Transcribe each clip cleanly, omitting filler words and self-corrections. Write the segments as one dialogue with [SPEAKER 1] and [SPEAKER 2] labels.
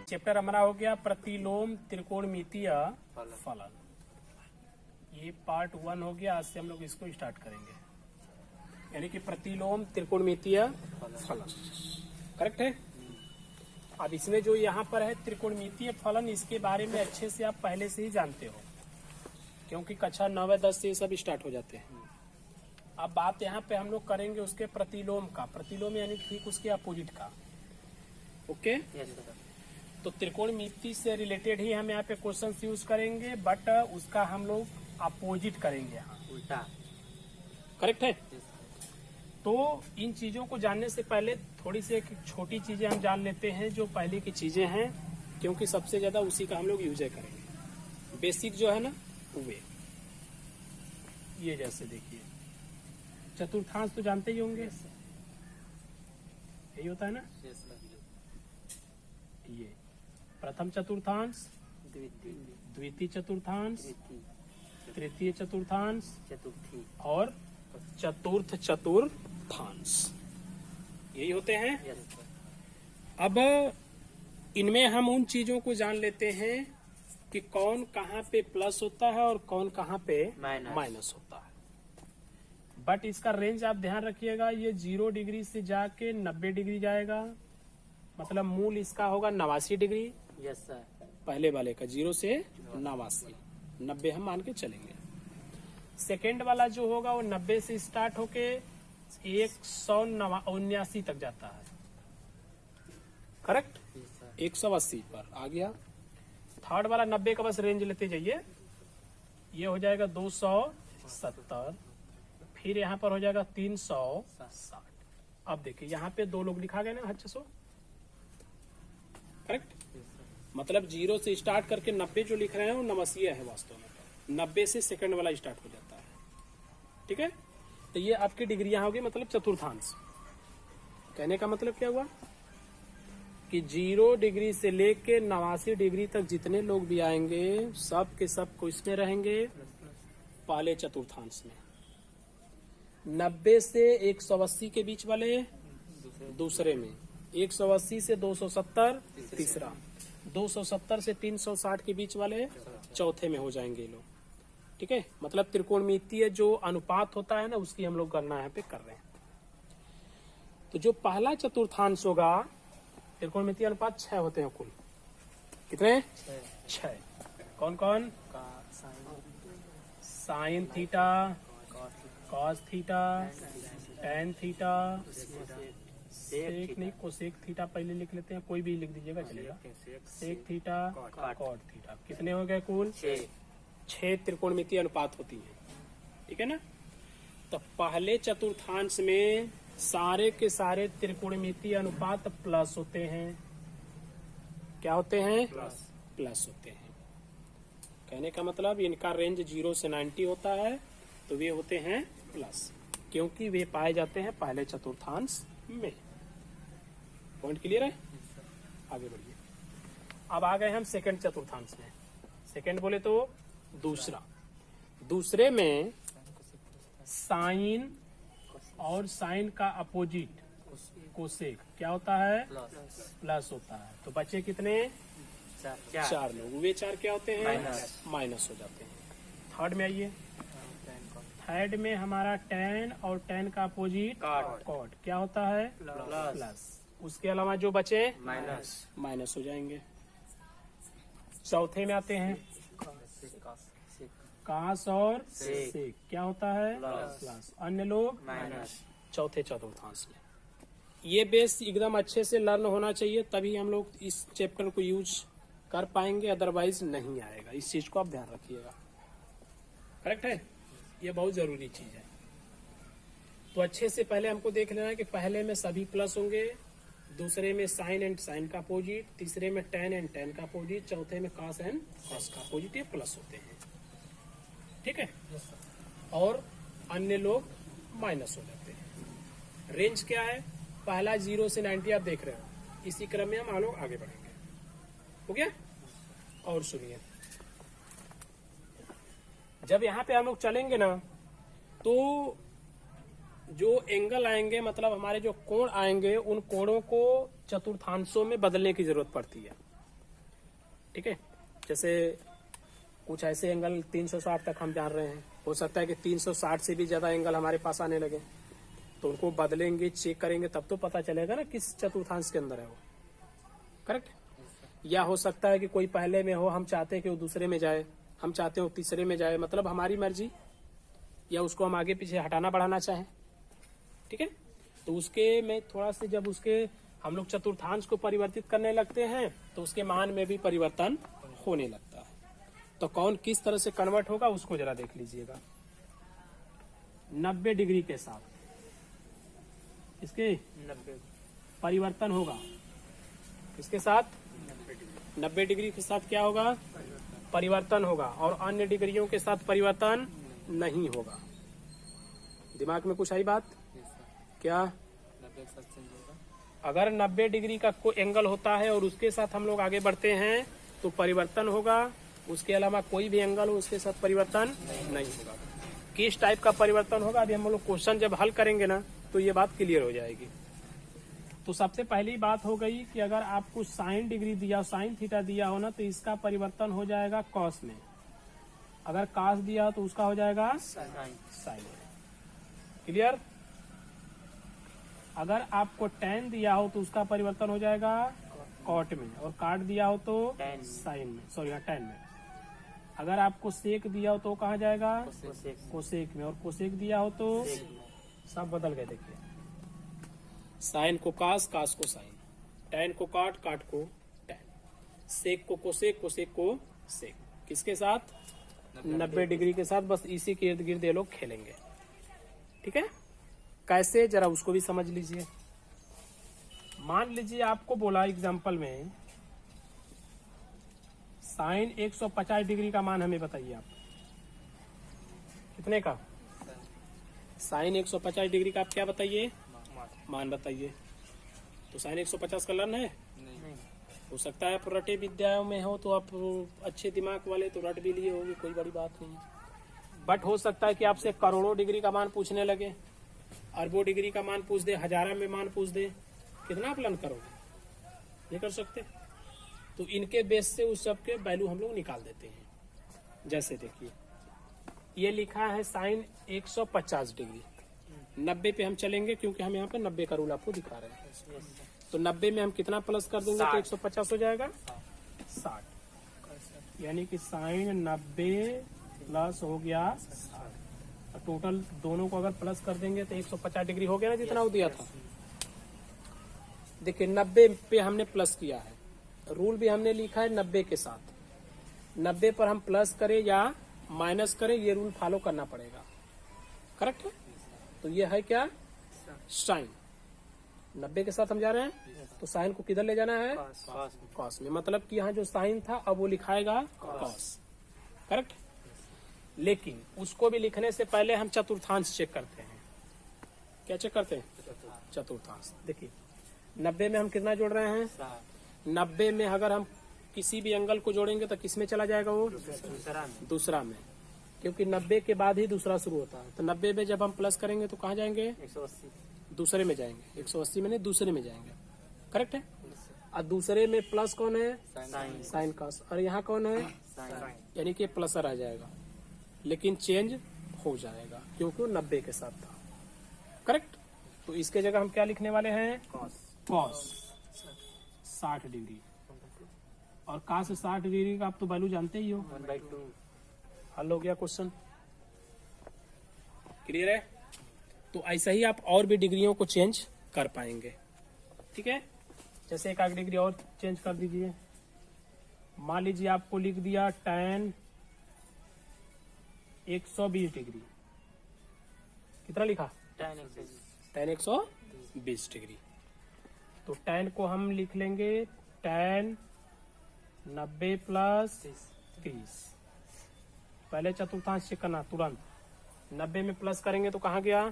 [SPEAKER 1] Chapter हमारा हो गया प्रतिलोम त्रिकोणमितीय फलन। ये पार्ट 1 हो गया। आज से हम लोग इसको स्टार्ट करेंगे, यानी कि प्रतिलोम त्रिकोणमितीय फलन। करेक्ट है। अब इसमें जो यहाँ पर है त्रिकोणमितीय फलन, इसके बारे में अच्छे से आप पहले से ही जानते हो, क्योंकि कक्षा 9 व 10 से ये सब स्टार्ट हो जाते हैं। अब बात यहाँ पे हम लोग करेंगे उसके प्रतिलोम का। प्रतिलोम यानी ठीक उसके अपोजिट का। ओके। तो त्रिकोणमिति से रिलेटेड ही हम यहाँ पे क्वेश्चन यूज करेंगे, बट उसका हम लोग अपोजिट करेंगे यहाँ, उल्टा। करेक्ट है। तो इन चीजों को जानने से पहले थोड़ी सी एक छोटी चीजें हम जान लेते हैं, जो पहले की चीजें हैं, क्योंकि सबसे ज्यादा उसी का हम लोग यूज करेंगे। बेसिक जो है ना वे ये, जैसे देखिए चतुर्थांश तो जानते ही होंगे, यही होता है ना। ये प्रथम चतुर्थांश, द्वितीय चतुर्थांश, तृतीय चतुर्थांश और चतुर्थ चतुर्थांश, यही होते हैं। अब इनमें हम उन चीजों को जान लेते हैं कि कौन कहाँ पे प्लस होता है और कौन कहाँ पे माइनस होता है। बट इसका रेंज आप ध्यान रखिएगा, ये 0 डिग्री से जाके 90 डिग्री जाएगा, मतलब मूल इसका होगा 89 डिग्री। Yes sir. पहले वाले का 0 से 89, 90 हम मान के चलेंगे। सेकेंड वाला जो होगा वो 90 से स्टार्ट होके 179 तक जाता है। करेक्ट। 180 पर आ गया। थर्ड वाला 90 का बस रेंज लेते जाइए, ये हो जाएगा 270, फिर यहाँ पर हो जाएगा 360। अब देखिए यहाँ पे 2 लोग लिखा गया ना, 600। करेक्ट। मतलब 0 से स्टार्ट करके 90 जो लिख रहे हैं वो नवसीय है वास्तव में। 90 से सेकंड वाला स्टार्ट हो जाता है। ठीक है। तो ये आपकी डिग्रियां होगी, मतलब चतुर्थांश। कहने का मतलब क्या हुआ कि 0 डिग्री से लेके 89 डिग्री तक जितने लोग भी आएंगे सब के सब को इसमें रहेंगे पहले चतुर्थांश में। 90 से 180 के बीच वाले दूसरे में, 180 से 270 तीसरा, 270 से 360 के बीच वाले चौथे में हो जाएंगे लोग। ठीक है। मतलब त्रिकोणमितीय जो अनुपात होता है ना, उसकी हम लोग गणना यहाँ पे कर रहे हैं। तो जो पहला चतुर्थांश होगा, त्रिकोणमितीय अनुपात 6 होते हैं कुल। कितने? 6। कौन कौन? Sine theta, cos theta, tan theta, sec नहीं, कोसेक थीटा पहले लिख लेते हैं, कोई भी लिख दीजिएगा चलेगा। Sec theta, cot theta. कितने हो गए कुल? 6 त्रिकोणमितीय अनुपात होती है। ठीक है ना। तो पहले चतुर्थांश में सारे के सारे त्रिकोणमितीय अनुपात प्लस होते हैं। क्या होते हैं? प्लस होते हैं। कहने का मतलब इनका रेंज 0 से 90 होता है, तो वे होते हैं प्लस, क्योंकि वे पाए जाते हैं पहले चतुर्थांश में। पॉइंट क्लियर है। आगे बढ़िए। अब आ गए हम सेकंड चतुर्थांश में। सेकंड बोले तो दूसरा। दूसरे में साइन और साइन का अपोजिट कोसेक क्या होता है? प्लस होता है। तो बचे कितने? 4 लोग। वे 4 क्या होते हैं? माइनस हो जाते हैं। थर्ड में आइए। थर्ड में हमारा टेन और टेन का अपोजिट कॉट क्या होता है? प्लस। उसके अलावा जो बचे माइनस हो जाएंगे। चौथे में आते हैं कास और सेक क्या होता है? प्लस। अन्य लोग माइनस। चौथे चतुर्थांश में ये बेस एकदम अच्छे से लर्न होना चाहिए, तभी हम लोग इस चैप्टर को यूज कर पाएंगे, अदरवाइज नहीं आएगा। इस चीज को आप ध्यान रखिएगा। करेक्ट है। ये बहुत जरूरी चीज है। तो अच्छे से पहले हमको देख लेना है कि पहले में सभी प्लस होंगे, दूसरे में साइन एंड साइन का अपोजिट, तीसरे में टेन एंड टेन का अपोजिट, चौथे में कॉस एंड कॉस का अपोजिट। ये प्लस होते हैं। ठीक है। और अन्य लोग माइनस हो जाते हैं। रेंज क्या है? पहला 0 से 90 आप देख रहे हो। इसी क्रम में हम लोग आगे बढ़ेंगे। हो गया। और सुनिए, जब यहाँ पे हम लोग चलेंगे ना, तो जो एंगल आएंगे, मतलब हमारे जो कोण आएंगे, उन कोणों को चतुर्थांशों में बदलने की जरूरत पड़ती है। ठीक है। जैसे कुछ ऐसे एंगल 360 तक हम जान रहे हैं, हो सकता है कि 360 से भी ज्यादा एंगल हमारे पास आने लगे, तो उनको बदलेंगे, चेक करेंगे, तब तो पता चलेगा ना किस चतुर्थांश के अंदर है वो। करेक्ट। या हो सकता है कि कोई पहले में हो, हम चाहते हैं कि वो दूसरे में जाए, हम चाहते हो तीसरे में जाए, मतलब हमारी मर्जी, या उसको हम आगे पीछे हटाना बढ़ाना चाहें। ठीक है। तो उसके में थोड़ा से जब उसके हम लोग चतुर्थांश को परिवर्तित करने लगते हैं तो उसके मान में भी परिवर्तन होने लगता है। तो कौन किस तरह से कन्वर्ट होगा उसको जरा देख लीजिएगा। 90 डिग्री के साथ इसके
[SPEAKER 2] 90
[SPEAKER 1] परिवर्तन होगा, इसके साथ 90 डिग्री के साथ क्या होगा, परिवर्तन होगा, और अन्य डिग्रियों के साथ परिवर्तन नहीं होगा। दिमाग में कुछ आई बात? क्या?
[SPEAKER 2] 90 के साथ चेंज होगा।
[SPEAKER 1] अगर 90 डिग्री का कोई एंगल होता है और उसके साथ हम लोग आगे बढ़ते हैं तो परिवर्तन होगा, उसके अलावा कोई भी एंगल हो उसके साथ परिवर्तन नहीं होगा। किस टाइप का परिवर्तन होगा अभी हम लोग क्वेश्चन जब हल करेंगे ना तो ये बात क्लियर हो जाएगी। तो सबसे पहली बात हो गई कि अगर आपको साइन डिग्री दिया, साइन थीटा दिया हो ना, तो इसका परिवर्तन हो जाएगा कॉस में। अगर कॉस दिया हो तो उसका हो जाएगा साइन। क्लियर? अगर आपको टैन दिया हो तो उसका परिवर्तन हो जाएगा कॉट में, और काट दिया हो तो साइन में, सॉरी टैन में। अगर आपको सेक दिया हो तो कहाँ जाएगा, कोसेक में, और कोसेक दिया हो तो सब बदल गए। देखिए, साइन को कास, कास को साइन, टैन को काट, काट को टैन, सेक को कोसेक, कोसेक को सेक। किसके साथ? 90 डिग्री के साथ। बस इसी के इर्द गिर्द ये लोग खेलेंगे। ठीक है। कैसे, जरा उसको भी समझ लीजिए। मान लीजिए आपको बोला एग्जाम्पल में साइन 150 डिग्री का मान हमें बताइए आप। कितने का? साइन 150 डिग्री का आप क्या बताइए, मान बताइए। तो साइन 150 का लर्न है?
[SPEAKER 2] नहीं।
[SPEAKER 1] हो सकता है आप रटे विद्याओं में हो तो आप अच्छे दिमाग वाले तो रट भी लिए होंगे, कोई बड़ी बात नहीं है। बट हो सकता है कि आपसे करोड़ों डिग्री का मान पूछने लगे, अरबों डिग्री का मान पूछ दे, हजारों में मान पूछ दे, कितना आप लर्न करोगे? नहीं कर सकते। तो इनके बेस से उस सब के वैल्यू हम लोग निकाल देते हैं। जैसे देखिए, ये लिखा है साइन 150 डिग्री, 90 पे हम चलेंगे क्योंकि हम यहाँ पे 90 का रूल आपको दिखा रहे हैं। तो 90 में हम कितना प्लस कर देंगे तो 150 हो जाएगा 60, यानी कि साइन 90 प्लस हो गया 60। टोटल दोनों को अगर प्लस कर देंगे तो 150 डिग्री हो गया ना, जितना वो दिया था। देखिए 90 पे हमने प्लस किया है, रूल भी हमने लिखा है 90 के साथ। 90 पर हम प्लस करें या माइनस करें, ये रूल फॉलो करना पड़ेगा। करेक्ट है? तो ये है क्या, साइन। 90 के साथ हम जा रहे हैं तो साइन को किधर ले जाना है, कॉस में। मतलब कि यहाँ जो साइन था अब वो लिखाएगा कॉस। करेक्ट। लेकिन उसको भी लिखने से पहले हम चतुर्थांश चेक करते हैं। क्या चेक करते हैं? चतुर्थांश। देखिए 90 में हम कितना जोड़ रहे हैं, 90 में अगर हम किसी भी एंगल को जोड़ेंगे तो किस में चला जाएगा वो, दूसरा में, क्योंकि 90 के बाद ही दूसरा शुरू होता है। तो 90 में जब हम प्लस करेंगे तो कहाँ जाएंगे,
[SPEAKER 2] 180
[SPEAKER 1] दूसरे में जाएंगे। 180 में नहीं, दूसरे में जाएंगे। करेक्ट है। और दूसरे में प्लस कौन है, साइन कॉस, और यहाँ कौन है, यानी कि प्लसर आ जाएगा, लेकिन चेंज हो जाएगा क्योंकि 90 के साथ था। करेक्ट। तो इसके जगह हम क्या लिखने वाले हैं, कॉस 60 डिग्री, और कॉस 60 डिग्री का आप तो वैल्यू जानते ही हो,
[SPEAKER 2] 1/2।
[SPEAKER 1] हल हो गया क्वेश्चन। क्लियर है? तो ऐसा ही आप और भी डिग्रियों को चेंज कर पाएंगे। ठीक है। जैसे एक आध डिग्री और चेंज कर दीजिए। मान लीजिए आपको लिख दिया tan 120 डिग्री। कितना लिखा, tan 120 डिग्री। तो tan को हम लिख लेंगे tan 90 प्लस 30। पहले चतुर्थांश चेक करना तुरंत। 90 में प्लस करेंगे तो कहाँ गया,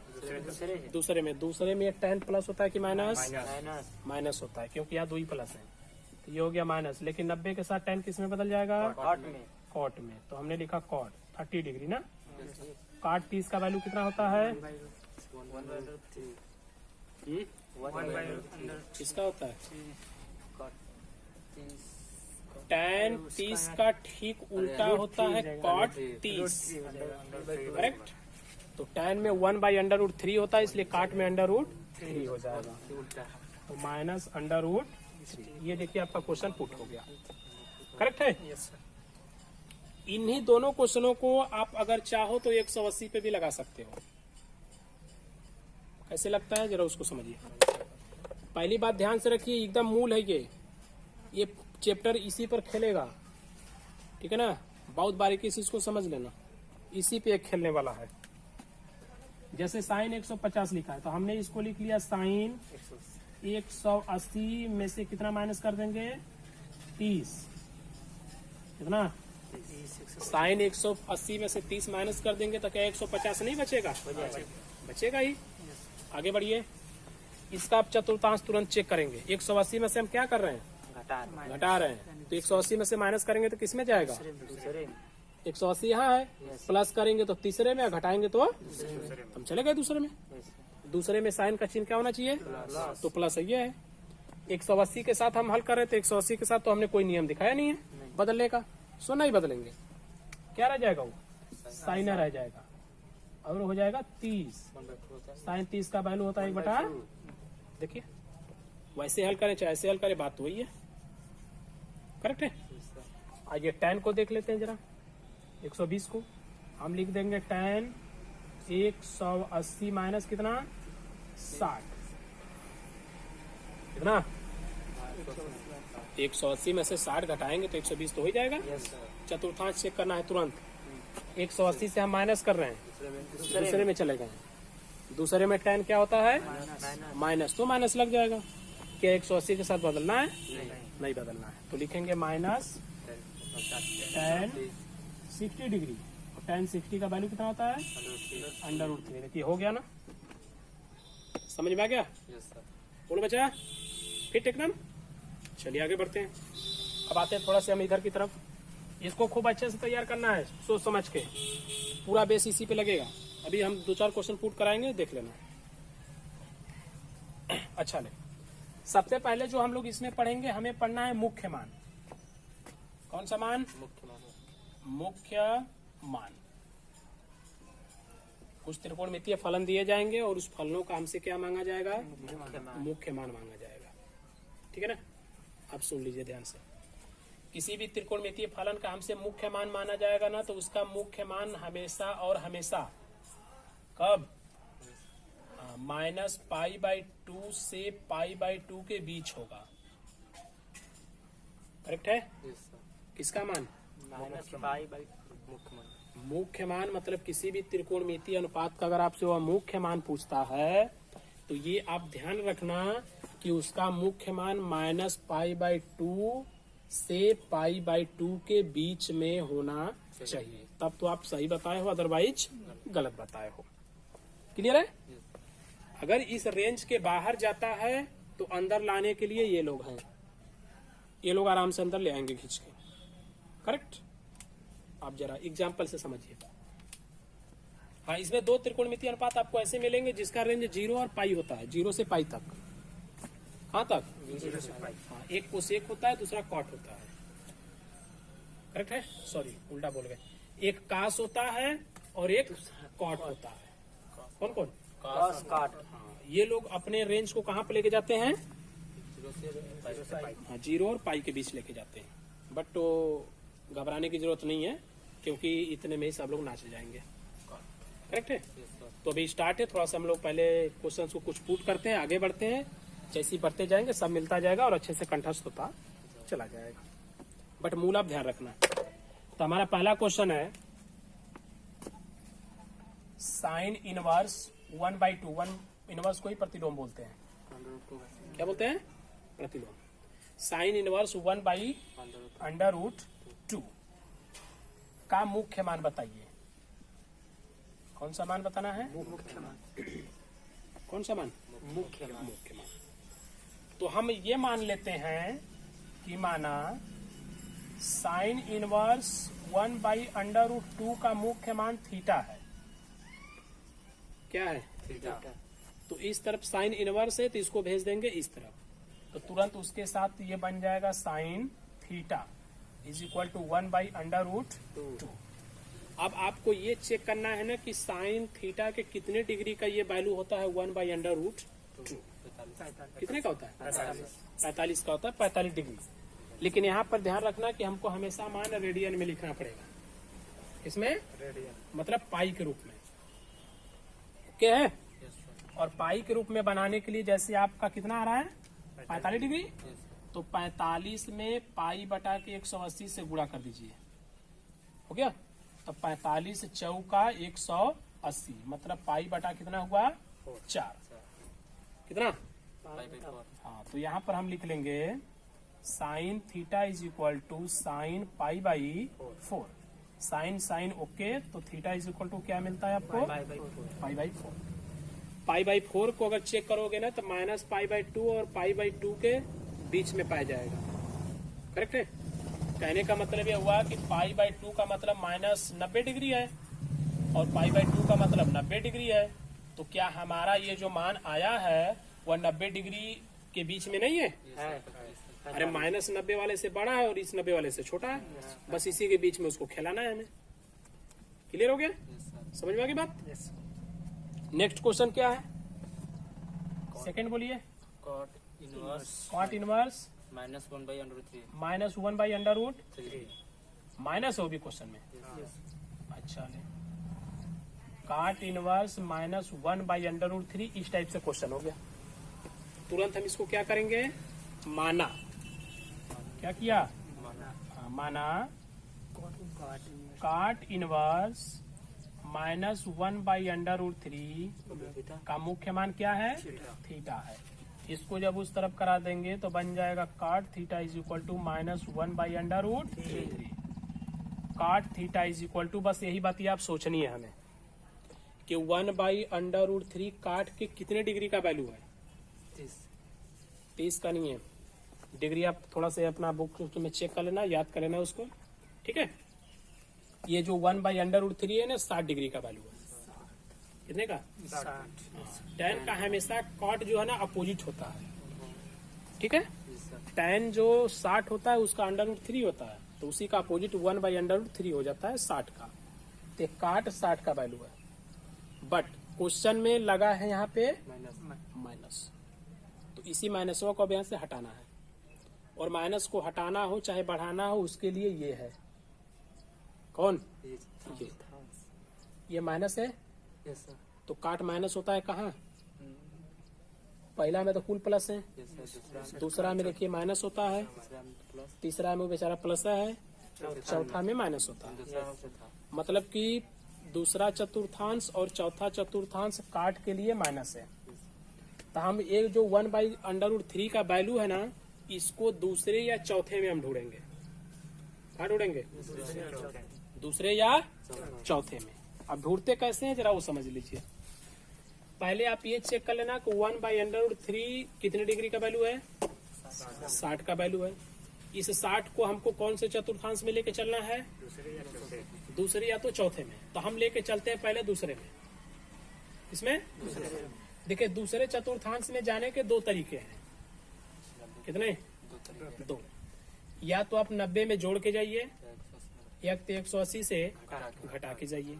[SPEAKER 1] दूसरे में। दूसरे में tan प्लस होता है कि माइनस, माइनस होता है क्योंकि यहाँ 2 ही प्लस है, तो ये हो गया माइनस। लेकिन 90 के साथ tan किस में बदल जाएगा, कॉट में। तो हमने लिखा कॉट 30 डिग्री ना। कॉट 30 का वैल्यू कितना होता है, किसका होता है, tan 30 का ठीक उल्टा होता है cot 30, करेक्ट। तो tan में 1/√3 होता है, इसलिए cot में √3 हो जाएगा, तो माइनस √3। ये देखिए आपका क्वेश्चन पुट हो गया, करेक्ट है।
[SPEAKER 2] Yes sir.
[SPEAKER 1] इन्हीं दोनों क्वेश्चनों को आप अगर चाहो तो 180 पे भी लगा सकते हो। कैसे लगता है जरा उसको समझिए। पहली बात ध्यान से रखिए, एकदम मूल है ये चैप्टर इसी पर खेलेगा, ठीक है ना। बहुत बारीकी से इसको समझ लेना, इसी पे एक खेलने वाला है। जैसे साइन 150 लिखा है तो हमने इसको लिख लिया साइन 180 में से कितना माइनस कर देंगे 30, कितना साइन 180 में से 30 माइनस कर देंगे तो क्या 150 नहीं बचेगा, बचेगा ही। आगे बढ़िए, इसका आप चतुर्थांश तुरंत चेक करेंगे। 180 में से हम क्या कर रहे हैं, घटा रहे हैं, तो 180 में से माइनस करेंगे तो किसमें जाएगा, 180 यहाँ है, प्लस करेंगे तो तीसरे में, घटाएंगे तो हम चले गए दूसरे में। दूसरे में साइन का चिन्ह क्या होना चाहिए, तो प्लस ये है। 180 के साथ हम हल कर रहे थे, 180 के साथ तो हमने कोई नियम दिखाया नहीं है बदलने का, सो नहीं बदलेंगे। क्या रह जाएगा, वो साइन रह जाएगा और हो जाएगा 30। साइन 30 का वैल्यू होता है 1/, देखिए वैसे हल करें चाहे ऐसे हल करें, बात तो वही है, करेक्ट है। आइए tan को देख लेते हैं जरा। 120 को हम लिख देंगे tan 180 माइनस कितना 60, कितना 180 में से 60 घटाएंगे तो 120 तो हो ही जाएगा। चतुर्थांश चेक करना है तुरंत। 180 से हम माइनस कर रहे हैं, दूसरे में चले गए। दूसरे में tan क्या होता है माइनस, तो माइनस लग जाएगा। क्या 180 के साथ बदलना है, नहीं बदलना है, तो लिखेंगे माइनस tan 60 डिग्री। और tan 60 का वैल्यू कितना होता है √3। देखिए हो गया ना, समझ में आ गया। बोलो बच्चा, फिट एकदम। चलिए आगे बढ़ते हैं। अब आते हैं थोड़ा से हम इधर की तरफ। इसको खूब अच्छे से तैयार करना है, सोच समझ के, पूरा बेस इसी पे लगेगा। अभी हम 2-4 क्वेश्चन पुट कराएंगे, देख लेना। अच्छा ले, सबसे पहले जो हम लोग इसमें पढ़ेंगे, हमें पढ़ना है मुख्य मान। कौन सा मान, मुख्य मान। कुछ त्रिकोणमितीय फलन दिए जाएंगे और उस फलनों का हमसे क्या मांगा जाएगा, मुख्य मान मांगा जाएगा, ठीक है ना। अब सुन लीजिए ध्यान से, किसी भी त्रिकोणमितीय फलन का हमसे मुख्य मान माना जाएगा ना, तो उसका मुख्य मान हमेशा और हमेशा कब, -π/2 से π/2 के बीच होगा, करेक्ट है। किसका मान, मुख्य मान। मतलब किसी भी त्रिकोणमितीय अनुपात का अगर आपसे वह मुख्य मान पूछता है तो ये आप ध्यान रखना कि उसका मुख्य मान -π/2 से π/2 के बीच में होना चाहिए, तब तो आप सही बताए हो, अदरवाइज गलत बताए हो। क्लियर है। अगर इस रेंज के बाहर जाता है तो अंदर लाने के लिए ये लोग हैं, ये लोग आराम से अंदर ले आएंगे खींच के, करेक्ट। आप जरा एग्जाम्पल से समझिए। हाँ, इसमें 2 त्रिकोणमितीय अनुपात आपको ऐसे मिलेंगे जिसका रेंज 0 और पाई होता है, 0 से पाई तक। कहाँ तक, 0 से पाई। हाँ, एक कोसेक होता है, दूसरा कॉट होता है, करेक्ट है। सॉरी उल्टा बोल गए, एक कास होता है और एक कॉट होता है। कौन कौन,
[SPEAKER 2] कॉस कॉट।
[SPEAKER 1] हाँ, ये लोग अपने रेंज को कहाँ पे लेके जाते हैं, 0 और पाई के बीच लेके जाते हैं। बट तो घबराने की जरूरत नहीं है, क्योंकि इतने में ही सब लोग नाच जाएंगे, करेक्ट है। तो अभी स्टार्ट है, थोड़ा सा हम लोग पहले क्वेश्चंस को कुछ पुट करते हैं, आगे बढ़ते हैं। जैसे ही बढ़ते जाएंगे सब मिलता जाएगा और अच्छे से कंठस्थ होता चला जाएगा। बट मूल आप ध्यान रखना। तो हमारा पहला क्वेश्चन है साइन इनवर्स 1/2। 1 इनवर्स को ही प्रतिलोम बोलते हैं। क्या बोलते हैं, प्रतिलोम। साइन इनवर्स 1/√2 का मुख्य मान बताइए। कौन सा मान बताना है,
[SPEAKER 2] मुख्य मान।
[SPEAKER 1] कौन सा मान,
[SPEAKER 2] मुख्य मान।
[SPEAKER 1] मुख्य मान। तो हम ये मान लेते हैं कि माना साइन इनवर्स 1/√2 का मुख्य मान थीटा है। क्या है,
[SPEAKER 2] थीटा।
[SPEAKER 1] तो इस तरफ साइन इनवर्स है तो इसको भेज देंगे इस तरफ, तो तुरंत उसके साथ ये बन जाएगा sine theta. Is equal to 1/√2। अब आपको ये चेक करना है ना कि साइन थीटा के कितने डिग्री का ये वैल्यू होता है 1/√2। कितने का होता है? 45 का होता है, 45 डिग्री। लेकिन यहाँ पर ध्यान रखना कि हमको हमेशा मान रेडियन में लिखना पड़ेगा, इसमें मतलब पाई के रूप में। ओके है? और पाई के रूप में बनाने के लिए जैसे आपका कितना आ रहा है 45 डिग्री, तो 45 में पाई बटा के 180 से गुणा कर दीजिए। हो गया? तो 45 चौका 180, मतलब पाई बटा कितना हुआ 4। कितना? हाँ, तो यहाँ पर हम लिख लेंगे sine theta is equal to sine pi by 4। Sine sine okay, तो थीटा इज इक्वल टू क्या मिलता है आपको? पाई बाई 4। पाई बाई 4 को अगर चेक करोगे ना तो -π/2 और π/2 के बीच में पाया जाएगा। करेक्ट है? कहने का मतलब यह हुआ कि π/2 का मतलब -90 डिग्री है और π/2 का मतलब 90 डिग्री है। तो क्या हमारा ये जो मान आया है वह 90 डिग्री के बीच में नहीं है? अरे -90 वाले से बड़ा है और इस 90 वाले से छोटा है, बस इसी के बीच में उसको खिलाना है हमें। क्लियर हो गया? समझ में आ गई बात? नेक्स्ट क्वेश्चन क्या है? सेकंड बोलिए।
[SPEAKER 2] Cot inverse
[SPEAKER 1] cot inverse
[SPEAKER 2] -1/√3
[SPEAKER 1] -1/√3 minus हो भी क्वेश्चन में। अच्छा ले, कॉट इनवर्स -1/√3 इस टाइप से क्वेश्चन हो गया। तुरंत हम इसको क्या करेंगे? माना। क्या किया? माना कॉट इनवर्स -1/√3 का मुख्य मान क्या है? थीटा है। इसको जब उस तरफ करा देंगे तो बन जाएगा cot theta is equal to -1/√3। Cot theta is equal to, बस यही बात आप सोचनी है हमें कि 1/√3 कॉट के कितने डिग्री का वैल्यू है? 30 का नहीं है डिग्री। आप थोड़ा सा अपना बुक में चेक कर लेना, याद कर लेना उसको। ठीक है? ये जो 1/√3 है ना 60 डिग्री का वैल्यू है। कितने का? 60। tan का हमेशा कॉट जो है ना अपोजिट होता है। ठीक है? tan जो 60 होता है उसका √3 होता है, तो उसी का अपोजिट 1/√3 हो जाता है 60 का। तो कॉट 60 का वैल्यू है, बट क्वेश्चन में लगा है यहाँ पे माइनस, तो इसी माइनसों को अब यहाँ से हटाना है। और माइनस को हटाना हो चाहे बढ़ाना हो उसके लिए ये है कौन? ये माइनस है। तो काट माइनस होता है कहाँ? पहला में तो कुल प्लस है, दूसरा में देखिए माइनस होता है, तीसरा में बेचारा प्लस है, चौथा में माइनस होता है। मतलब कि दूसरा चतुर्थांश और चौथा चतुर्थांश काट के लिए माइनस है। तो हम एक जो 1/√3 का वैल्यू है ना, इसको दूसरे या चौथे में हम ढूंढेंगे। कहाँ ढूंढेंगे? दूसरे या चौथे में। अब ढूंढते कैसे हैं जरा वो समझ लीजिए। पहले आप ये चेक कर लेना कि 1/√3 कितने डिग्री का वैल्यू है? 60 का वैल्यू है। इस 60 को हमको कौन से चतुर्थांश में लेके चलना है? दूसरे या तो चौथे में। तो हम लेके चलते हैं पहले दूसरे में। इसमें देखिए दूसरे चतुर्थांश में जाने के दो तरीके हैं। कितने? दो। या तो आप 90 में जोड़ के जाइए या 180 से घटा के जाइए।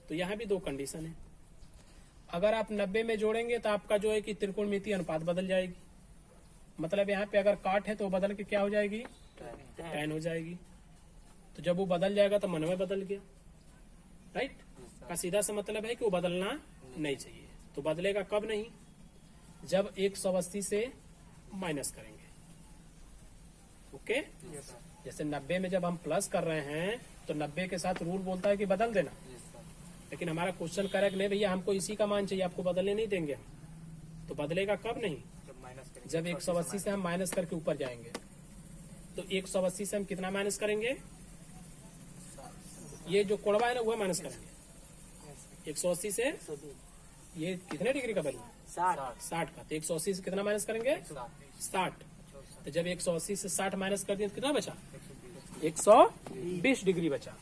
[SPEAKER 1] तो यहाँ भी दो कंडीशन है। अगर आप 90 में जोड़ेंगे तो आपका जो है कि त्रिकोणमितीय अनुपात बदल जाएगी। मतलब यहाँ पे अगर काट है तो बदल के क्या हो जाएगी? tan हो जाएगी। तो जब वो बदल जाएगा तो मनोमय बदल गया। राइट? का सीधा सा मतलब है कि वो बदलना नहीं चाहिए। तो बदलेगा कब नहीं? जब 180 से माइनस करेंगे। ओके? जैसे 90 में जब हम प्लस कर रहे हैं तो 90 के साथ रूल बोलता है कि बदल देना, लेकिन हमारा क्वेश्चन करेक्ट नहीं भैया, हमको इसी का मान चाहिए, आपको बदलने नहीं देंगे। तो बदलेगा कब नहीं? जब 180 से हम माइनस करके ऊपर जाएंगे। तो 180 से हम कितना माइनस करेंगे? ये जो कोणवा है ना वह माइनस करेंगे 180 से। ये कितने डिग्री का वैल्यू है? 60 का। तो 180 से कितना माइनस करेंगे? 60। तो जब 180 से 60 माइनस कर दिए तो कितना बचा? 120 डिग्री बचा।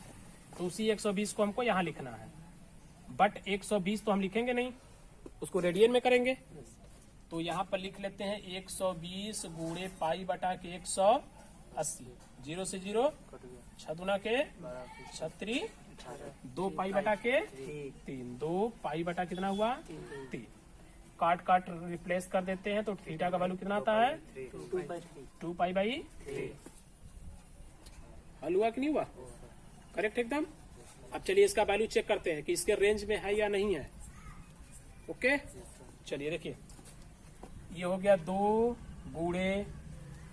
[SPEAKER 1] तो उसी 120 को हमको यहाँ लिखना है। बट 120 तो हम लिखेंगे नहीं, उसको रेडियन में करेंगे। तो यहाँ पर लिख लेते हैं 120 गुणे पाई बटा के 180 80। 0 से 0
[SPEAKER 2] कट गया
[SPEAKER 1] 6 दूना के 36, 2 पाई बटा के 3, 2 पाई बटा कितना हुआ 3। काट काट रिप्लेस कर देते हैं तो थीटा का वैल्यू कितना आता है 2 पाई बाई 3। हल हुआ कि नहीं हुआ? करेक्ट एकदम। अब चलिए इसका वैल्यू चेक करते हैं कि इसके रेंज में है या नहीं है। ओके चलिए देखिए, ये हो गया 2 गुणे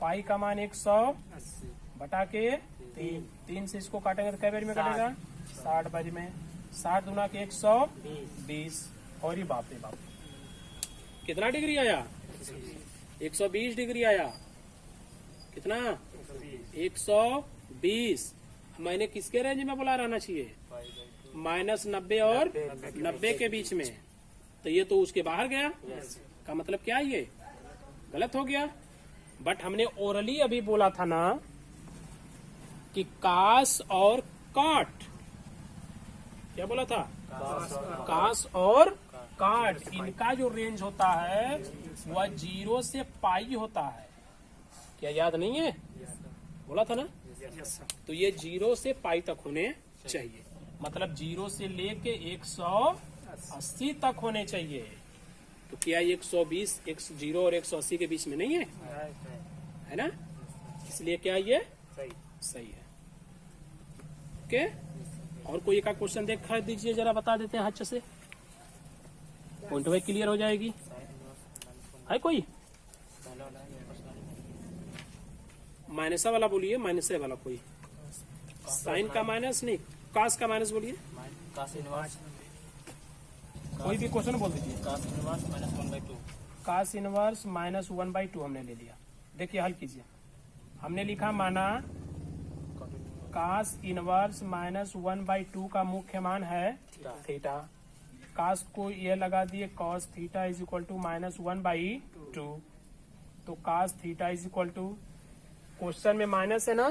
[SPEAKER 1] पाई का मान 180 बटा के 3 से इसको काटेंगे तो कै बारी में कटेगा 60 बारी में। 60 दूना के 120 और ये बाप रे बाप कितना डिग्री आया 120 डिग्री आया। कितना 120। मैंने किसके रेंज में बोला रहना चाहिए -90 और 90 के बीच में, तो ये तो उसके बाहर गया का मतलब क्या ये गलत हो गया। बट हमने ओरली अभी बोला था ना कि कास और काट, क्या बोला था कास और काट, इनका जो रेंज होता है वह 0 से पाई होता है। क्या याद नहीं है? बोला था ना। तो ये 0 से पाई तक होने चाहिए, मतलब 0 से लेके 180 तक होने चाहिए। तो क्या 120 0 और 180 के बीच में नहीं है ना, इसलिए क्या ये सही है। ओके और कोई एक क्वेश्चन देखा दीजिए जरा, बता देते हैं अच्छे से, पॉइंट वाइज क्लियर हो जाएगी। है कोई माइनसा वाला बोलिए, माइनस वाला कोई, साइन का माइनस नहीं कास का माइनस बोलिए,
[SPEAKER 2] कास इनवर्स
[SPEAKER 1] कोई भी क्वेश्चन बोल दीजिए।
[SPEAKER 2] कास इनवर्स -1/2
[SPEAKER 1] कास इनवर्स -1/2 हमने ले लिया। देखिए हल कीजिए, हमने लिखा माना कास इनवर्स -1/2 का मुख्य मान है थीटा। कास को ये लगा दिए cos theta is equal to -1/2, तो cos theta is equal to, question में माइनस है ना,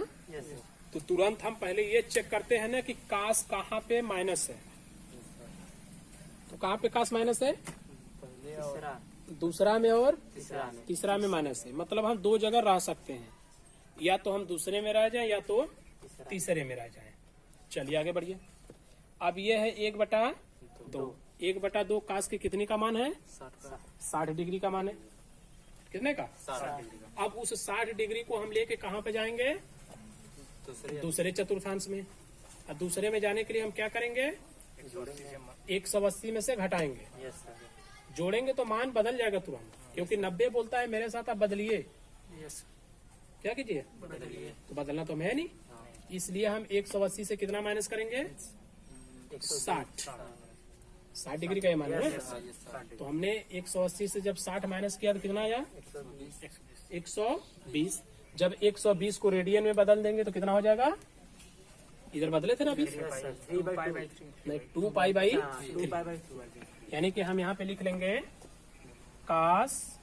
[SPEAKER 1] तो तुरंत हम पहले ये चेक करते हैं ना कि कास कहाँ पे माइनस है। तो कहाँ पे कास माइनस है? दूसरा में और तीसरा में माइनस है, मतलब हम दो जगह रह सकते हैं, या तो हम दूसरे में रह जाएं या तो तीसरे में रह जाएं। चलिए आगे बढ़िए। अब ये है 1/2, 1/2 कास के कितने का मान है 60 डिग्री का मान है। कितने का 60 डिग्री का। अब उस 60 डिग्री को हम लेके कहाँ पे जाएंगे दूसरे चतुर्थांश में। और दूसरे में जाने के लिए हम क्या करेंगे 180 में से घटाएंगे, जोड़ेंगे तो मान बदल जाएगा तुरंत, क्योंकि 90 बोलता है मेरे साथ आप बदलिए। क्या कीजिए तो बदलना तो है नहीं, इसलिए हम 180 से कितना माइनस करेंगे 60 डिग्री का ये मान है। तो हमने 180 से जब 60 माइनस किया तो कितना आया 120। जब 120 को रेडियन में बदल देंगे तो कितना हो जाएगा, इधर बदले थे ना अभी, 2 पाई बाई, यानी कि हम यहाँ पे लिख लेंगे कास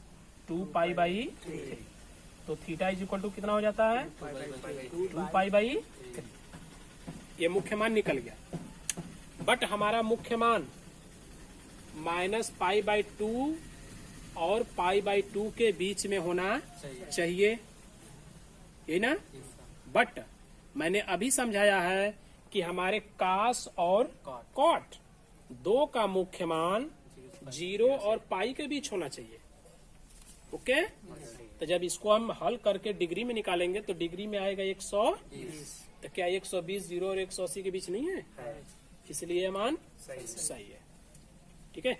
[SPEAKER 1] 2 पाई बाई 3। तो थीटा इज इक्वल टू कितना हो जाता है 2 पाई बाई 3। ये मुख्य मान निकल गया। बट हमारा मुख्य मान -π/2 और π/2 के बीच में होना चाहिए, ये ना। बट मैंने अभी समझाया है कि हमारे कास और कॉट दो का मुख्य मान 0 और पाई के बीच होना चाहिए। ओके तो जब इसको हम हल करके डिग्री में निकालेंगे तो डिग्री में आएगा 120। तो क्या 120 0 और 180 के बीच नहीं है, इसलिए मान सही है। ठीक है,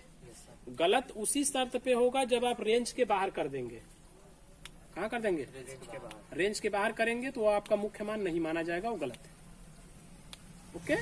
[SPEAKER 1] गलत उसी शर्त पे होगा जब आप रेंज के बाहर कर देंगे। कहाँ कर देंगे रेंज के बाहर करेंगे तो आपका मुख्य मान नहीं माना जाएगा, वो गलत है। ओके